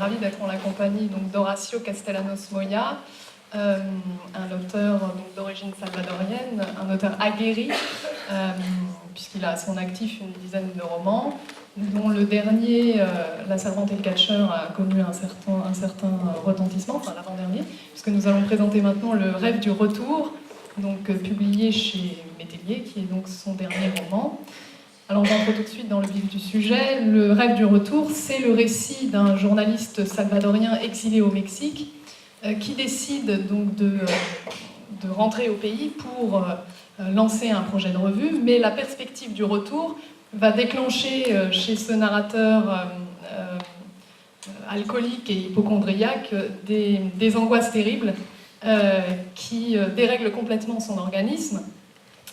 ravie d'être en la compagnie d'Horacio Castellanos Moya, un auteur d'origine salvadorienne, un auteur aguerri, puisqu'il a à son actif une dizaine de romans, dont le dernier, La Servante et le Catcheur, a connu un certain retentissement, enfin l'avant-dernier, puisque nous allons présenter maintenant Le Rêve du Retour, donc publié chez Métellier, qui est donc son dernier roman. Alors j'entre tout de suite dans le vif du sujet. Le Rêve du Retour, c'est le récit d'un journaliste salvadorien exilé au Mexique qui décide donc de rentrer au pays pour lancer un projet de revue, mais la perspective du retour va déclencher chez ce narrateur alcoolique et hypocondriaque des angoisses terribles qui dérèglent complètement son organisme.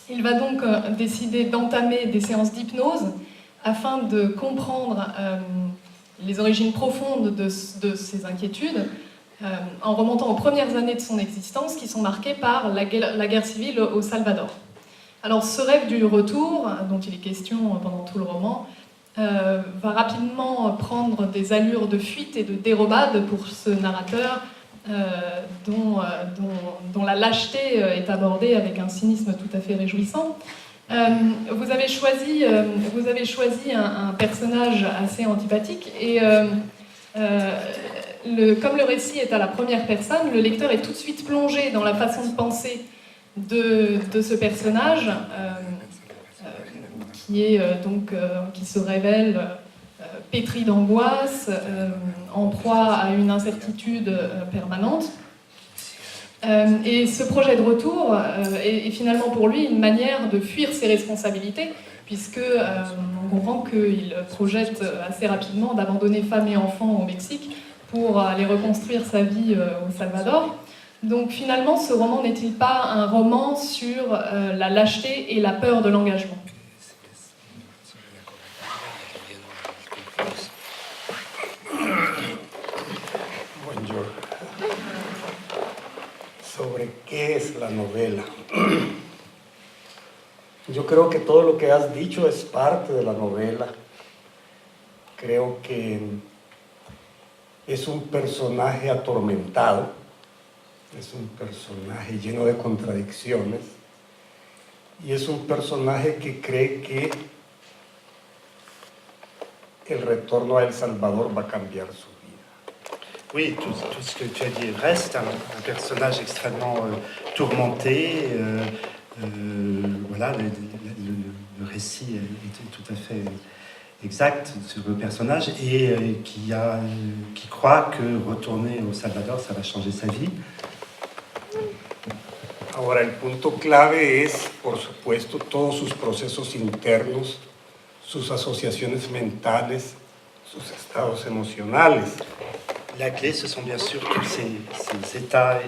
Il va donc décider d'entamer des séances d'hypnose afin de comprendre les origines profondes de ses inquiétudes en remontant aux premières années de son existence qui sont marquées par la guerre civile au Salvador. Alors ce rêve du retour, dont il est question pendant tout le roman, va rapidement prendre des allures de fuite et de dérobade pour ce narrateur dont la lâcheté est abordée avec un cynisme tout à fait réjouissant. Vous avez choisi un personnage assez antipathique et comme le récit est à la première personne, le lecteur est tout de suite plongé dans la façon de penser de ce personnage qui se révèle pétri d'angoisse, en proie à une incertitude permanente. Et ce projet de retour est finalement pour lui une manière de fuir ses responsabilités, puisque on comprend qu'il projette assez rapidement d'abandonner femme et enfants au Mexique pour aller reconstruire sa vie au Salvador. Donc finalement, ce roman n'est-il pas un roman sur la lâcheté et la peur de l'engagement ? Sobre qué es la novela. Yo creo que todo lo que has dicho es parte de la novela. Creo que es un personaje atormentado, es un personaje lleno de contradicciones y es un personaje que cree que el retorno a El Salvador va a cambiar su vida. Oui, tout ce que tu as dit est vrai. C'est un personnage extrêmement tourmenté. Voilà, le récit est tout à fait exact sur le personnage et qui croit que retourner au Salvador, ça va changer sa vie. Ahora, el punto clave es, por supuesto, todos sus procesos internos, sus asociaciones mentales, sus estados emocionales. La clé, ce sont bien sûr tous ces états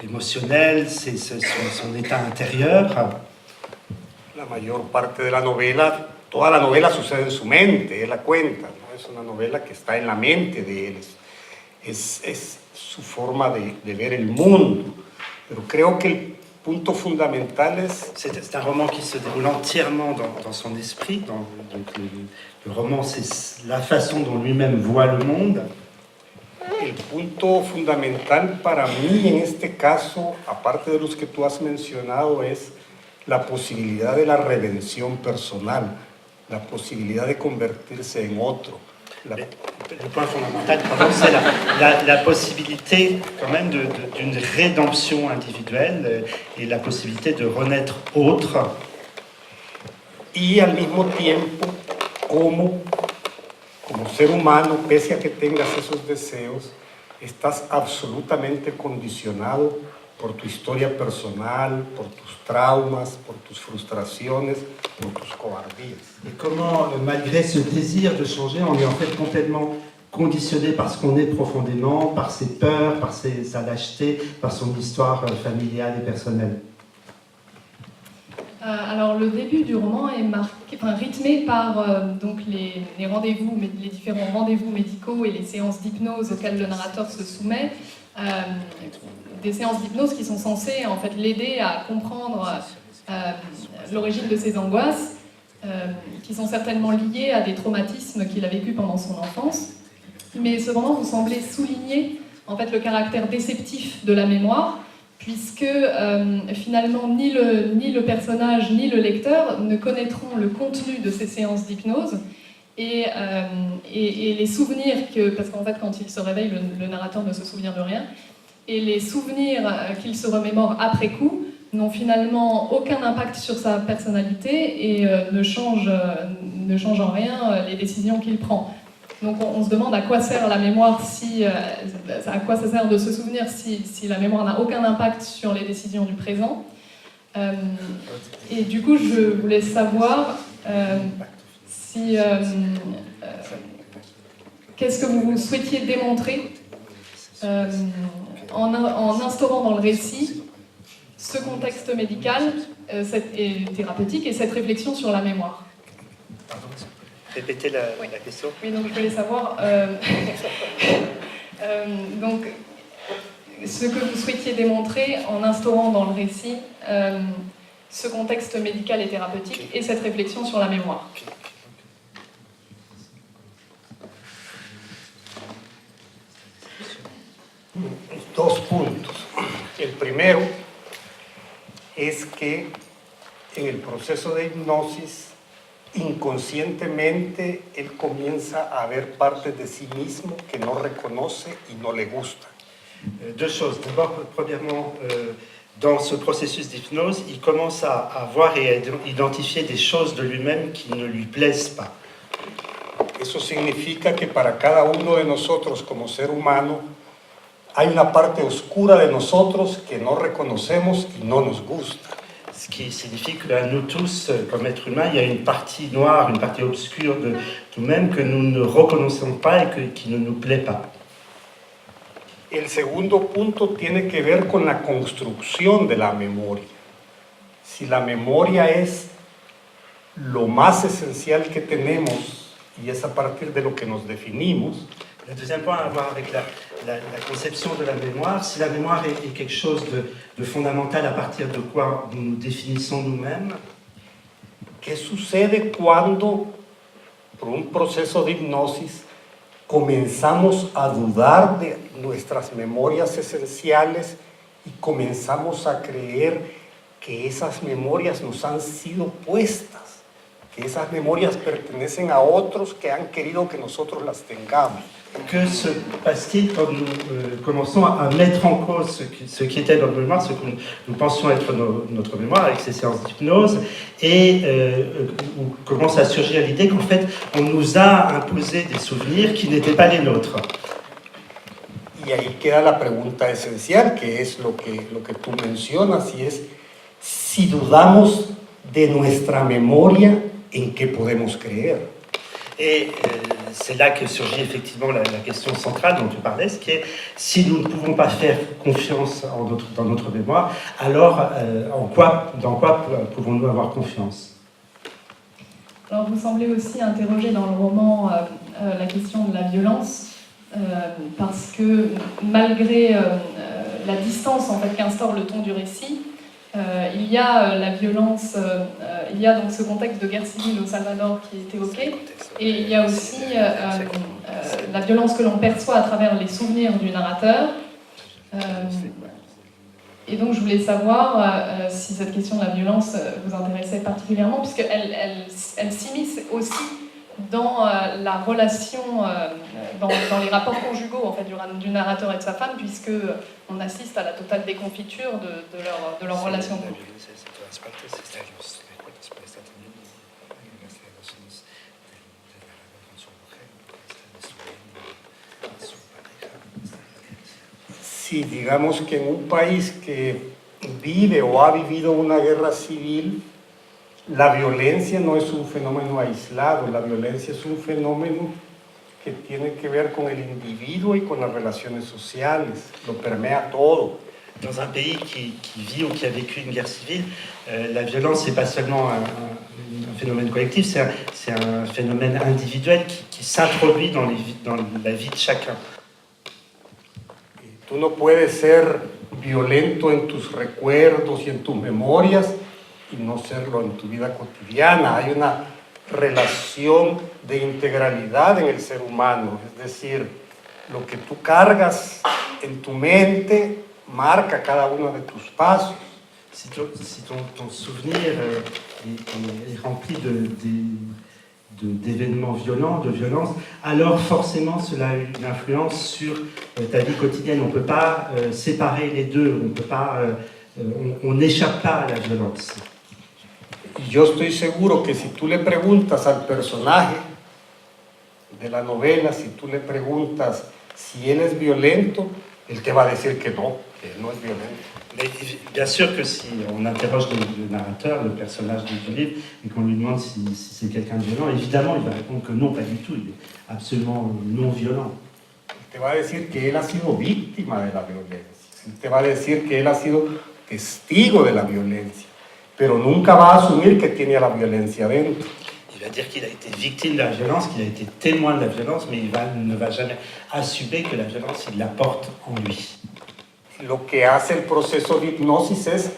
émotionnels, son état intérieur. La mayor parte de la novela, toda la novela sucede en su mente, él la cuenta, ¿no? Es una novela que está en la mente de él, es su forma de ver el mundo. Pero creo que el punto fundamental es... C'est un roman qui se déroule entièrement dans son esprit. Donc le roman, c'est la façon dont lui-même voit le monde. El punto fundamental para mí en este caso, aparte de los que tú has mencionado, es la posibilidad de la redención personal, la posibilidad de convertirse en otro. Le point fondamental, c'est la possibilité quand même d'une rédemption individuelle et la possibilité de renaître autre. Y al mismo tiempo, como ser humano, pese a que tengas esos deseos, estás absolutamente condicionado por tu historia personal, por tus traumas, por tus frustraciones, por tus cobardías. Et comment, malgré ce désir de changer, on est en fait complètement conditionné par ce qu'on est profondément, par ses peurs, par sa lâcheté, par son histoire familiale et personnelle. Alors le début du roman est rythmé par donc les rendez-vous, les différents rendez-vous médicaux et les séances d'hypnose auxquelles le narrateur se soumet. Des séances d'hypnose qui sont censées en fait l'aider à comprendre l'origine de ses angoisses. qui sont certainement liés à des traumatismes qu'il a vécus pendant son enfance. Mais cependant, vous semblez souligner en fait, le caractère déceptif de la mémoire, puisque finalement, ni le personnage ni le lecteur ne connaîtront le contenu de ces séances d'hypnose, et les souvenirs, parce qu'en fait, quand il se réveille, le narrateur ne se souvient de rien, et les souvenirs qu'il se remémore après coup n'ont finalement aucun impact sur sa personnalité et ne changent en rien les décisions qu'il prend. Donc on se demande à quoi sert la mémoire, à quoi ça sert de se souvenir si la mémoire n'a aucun impact sur les décisions du présent. Et du coup, je voulais savoir qu'est-ce que vous souhaitiez démontrer en instaurant dans le récit ce contexte médical et thérapeutique et cette réflexion sur la mémoire. Répétez la question. Oui, donc je voulais savoir donc, ce que vous souhaitiez démontrer en instaurant dans le récit ce contexte médical et thérapeutique et cette réflexion sur la mémoire. Dos puntos. El primero es que en el proceso de hipnosis, inconscientemente, él comienza a ver partes de sí mismo que no reconoce y no le gustan. Deux choses. D'abord, premièrement, dans ce processus d'hypnose, il commence à voir et à identifier des choses de lui-même qui ne lui plaisent pas. Eso significa que para cada uno de nosotros como ser humano hay una parte oscura de nosotros que no reconocemos y no nos gusta. Ce qui signifie que nous tous, comme êtres humains, il y a une partie noire, une partie obscure de nous-mêmes que nous ne reconnaissons pas et qui ne nous plaît pas. El segundo punto tiene que ver con la construcción de la memoria. Si la memoria es lo más esencial que tenemos y es a partir de lo que nos definimos, Le deuxième point a à voir avec la conception de la mémoire. Si la mémoire est quelque chose de fondamental à partir de quoi nous nous définissons nous-mêmes, ¿qué sucede cuando, por un proceso de hipnosis, comenzamos a dudar de nuestras memorias esenciales y comenzamos a creer que esas memorias nos han sido puestas, que esas memorias pertenecen a otros que han querido que nosotros las tengamos? que se passe-t-il quand nous commençons à mettre en cause ce qui était notre mémoire, ce que nous pensions être notre mémoire avec ces séances d'hypnose, et où commence à surgir l'idée qu'en fait, on nous a imposé des souvenirs qui n'étaient pas les nôtres. Y ahí queda la pregunta esencial, que es lo que tú mencionas, y es, si dudamos de nuestra memoria, ¿en qué podemos creer? Et c'est là que surgit effectivement la question centrale dont tu parlais, ce qui est, si nous ne pouvons pas faire confiance dans notre mémoire, alors dans quoi pouvons-nous avoir confiance? Alors vous semblez aussi interroger dans le roman la question de la violence, parce que malgré la distance en fait, qu'instaure le ton du récit, il y a la violence, il y a donc ce contexte de guerre civile au Salvador qui est évoqué, et il y a aussi la violence que l'on perçoit à travers les souvenirs du narrateur. Et donc je voulais savoir si cette question de la violence vous intéressait particulièrement, puisqu'elle s'immisce aussi dans la relation, dans les rapports conjugaux en fait, du narrateur et de sa femme, puisqu'on assiste à la totale déconfiture de leur relation. Si digamos que en un país que vive o ha vivido una guerra civil, la violencia no es un fenómeno aislado, la violencia es un fenómeno que tiene que ver con el individuo y con las relaciones sociales, lo permea todo. Dans un pays qui vit ou qui a vécu une guerre civile, la violence n'est pas seulement un phénomène collectif, c'est un phénomène individuel qui s'introduit dans la vie de chacun. Tú no puedes ser violento en tus recuerdos y en tus memorias y no serlo en tu vida cotidiana. Hay una relación de integralidad en el ser humano, es decir, lo que tú cargas en tu mente marca cada uno de tus pasos. Si ton souvenir est rempli d'événements violents, de violence, alors forcément cela a une influence sur ta vie quotidienne. On ne peut pas séparer les deux, on n'échappe pas à la violence. Y yo estoy seguro que si tú le preguntas al personaje de la novela, si tú le preguntas si él es violento, él te va a decir que no es violento. Mais bien sûr que si on interroge le narrateur, le personnage du livre, et qu'on lui demande si c'est quelqu'un de violent, évidemment il va répondre que non, pas du tout, il est absolument non violent. Él te va a decir que él ha sido víctima de la violencia, él te va a decir que él ha sido testigo de la violencia, pero nunca va a asumir que tiene a la violencia dentro. Il va dire qu'il a été victime de la violence, qu'il a été témoin de la violence, mais ne va jamais assumer que la violence, il la porte en lui. Lo que hace el proceso de hipnosis es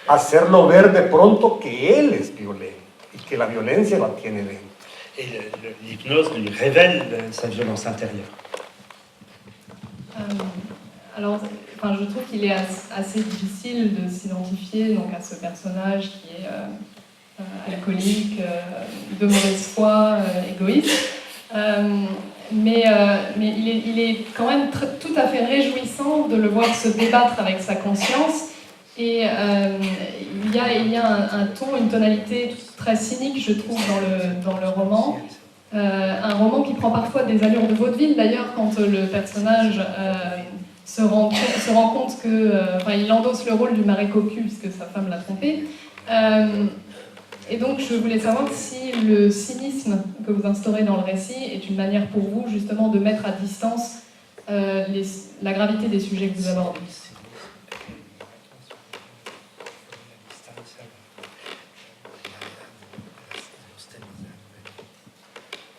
hacerlo ver de pronto que él es violento y que la violencia la tiene dentro. Et l'hypnose lui révèle sa violence intérieure. Alors, enfin, je trouve qu'il est assez difficile de s'identifier donc, à ce personnage qui est alcoolique, de mauvaise foi, égoïste. Mais il est quand même tout à fait réjouissant de le voir se débattre avec sa conscience. Et il y a un ton, une tonalité très cynique, je trouve, dans le roman. Un roman qui prend parfois des allures de vaudeville, d'ailleurs, quand le personnage se rend compte qu'il endosse le rôle du mari cocu, puisque sa femme l'a trompé. Et donc, je voulais savoir si le cynisme que vous instaurez dans le récit est une manière pour vous, justement, de mettre à distance la gravité des sujets que vous abordez.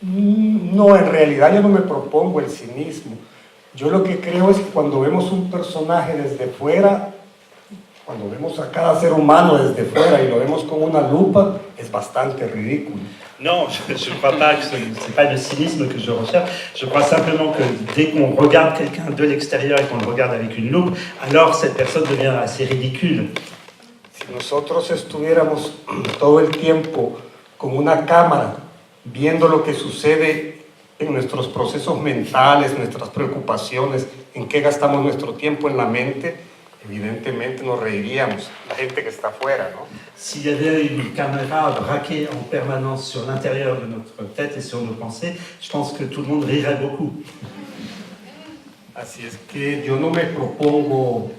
No, en realidad yo no me propongo el cinismo. Yo lo que creo es que cuando vemos un personaje desde fuera, cuando vemos a cada ser humano desde fuera y lo vemos con una lupa, es bastante ridículo. Non, je ne crois pas que ce n'est pas le cynisme que je recherche. Je crois simplement que dès qu'on regarde quelqu'un de l'extérieur et qu'on le regarde avec une loupe, alors cette personne devient assez ridicule. Si nosotros estuviéramos todo el tiempo con una cámara viendo lo que sucede en nuestros procesos mentales, nuestras preocupaciones, en qué gastamos nuestro tiempo en la mente, evidentemente nos reiríamos, la gente que está afuera, ¿no? S'il y avait une caméra braquée en permanence sur l'intérieur de notre tête et sur nos pensées, je pense que tout le monde rirait beaucoup. Así es que yo no me propongo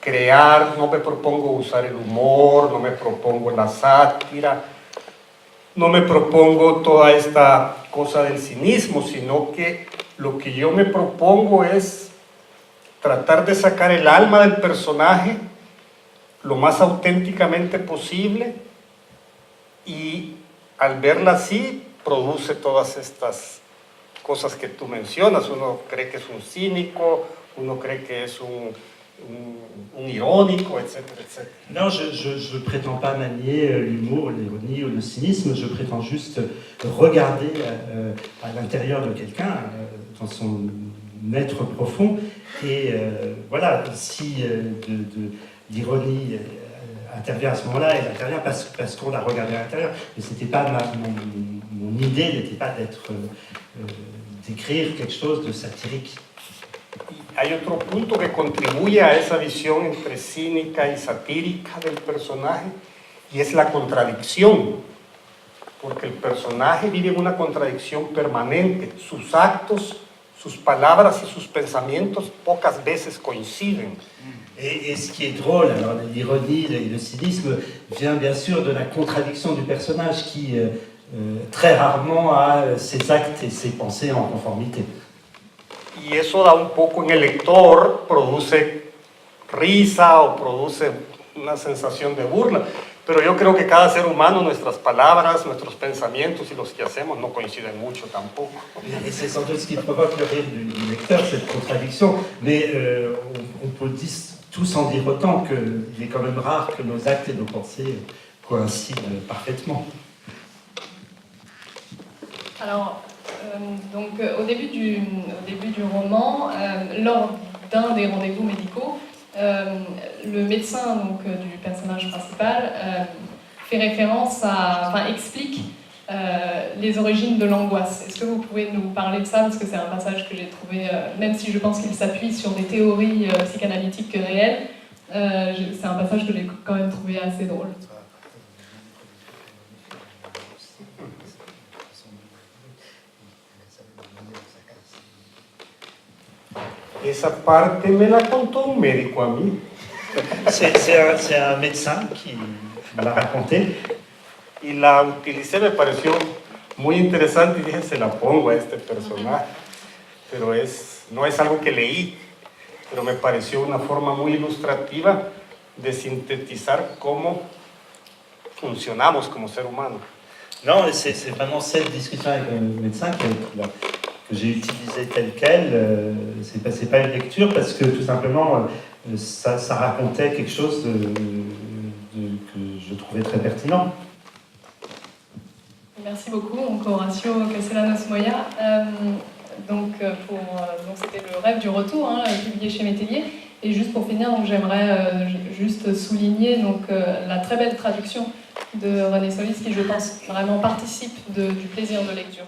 crear, no me propongo usar el humor, no me propongo la sátira, no me propongo toda esta cosa del cinismo, sino que lo que yo me propongo es tratar de sacar el alma del personaje lo más auténticamente posible y al verla así produce todas estas cosas que tú mencionas. Uno cree que es un cínico, uno cree que es un irónico, etcétera, etcétera. Non, je ne prétends pas manier l'humour, l'ironie ou le cynisme, je prétends juste regarder à l'intérieur de quelqu'un, dans son être profond, et voilà, si l'ironie intervient à ce moment-là, elle intervient parce qu'on l'a regardé à l'intérieur, mais c'était pas mon idée n'était pas d'écrire quelque chose de satirique. Hay otro punto que contribuye a esa visión entre cínica y satírica del personaje y es la contradicción, porque el personaje vive en una contradicción permanente. Sus actos, sus palabras y sus pensamientos pocas veces coinciden. Et ce qui est drôle, alors l'ironie et le cynisme vient bien sûr de la contradiction du personnage qui très rarement a ses actes et ses pensées en conformité. Y eso da un poco en el lector, produce risa o produce una sensación de burla. Pero yo creo que cada ser humano, nuestras palabras, nuestros pensamientos y los que hacemos no coinciden mucho tampoco. Et c'est sans doute ce qui provoque le rire du lecteur, cette contradiction. Mais on peut tous en dire autant qu'il est quand même rare que nos actes et nos pensées coïncident parfaitement. Alors, au début du roman, lors d'un des rendez-vous médicaux, le médecin du personnage principal fait référence explique les origines de l'angoisse. Est-ce que vous pouvez nous parler de ça? Parce que c'est un passage que j'ai trouvé, même si je pense qu'il s'appuie sur des théories psychanalytiques réelles, c'est un passage que j'ai quand même trouvé assez drôle. Esa parte me la contó un médico a mí. C'est un médecin qui me l'a raconté. Y la utilicé, me pareció muy interesante y dije, se la pongo a este personaje. Pero no es algo que leí, pero me pareció una forma muy ilustrativa de sintetizar cómo funcionamos como ser humano. Non, c'est vraiment cette discussion avec le médecin que j'ai utilisée telle qu'elle. C'est pas une lecture parce que tout simplement ça racontait quelque chose que je trouvais très pertinent. Merci beaucoup, donc Horacio Castellanos Moya. C'était le rêve du retour, publié chez Métellier. Et juste pour finir, j'aimerais juste souligner la très belle traduction de René Solis, qui je pense vraiment participe du plaisir de lecture.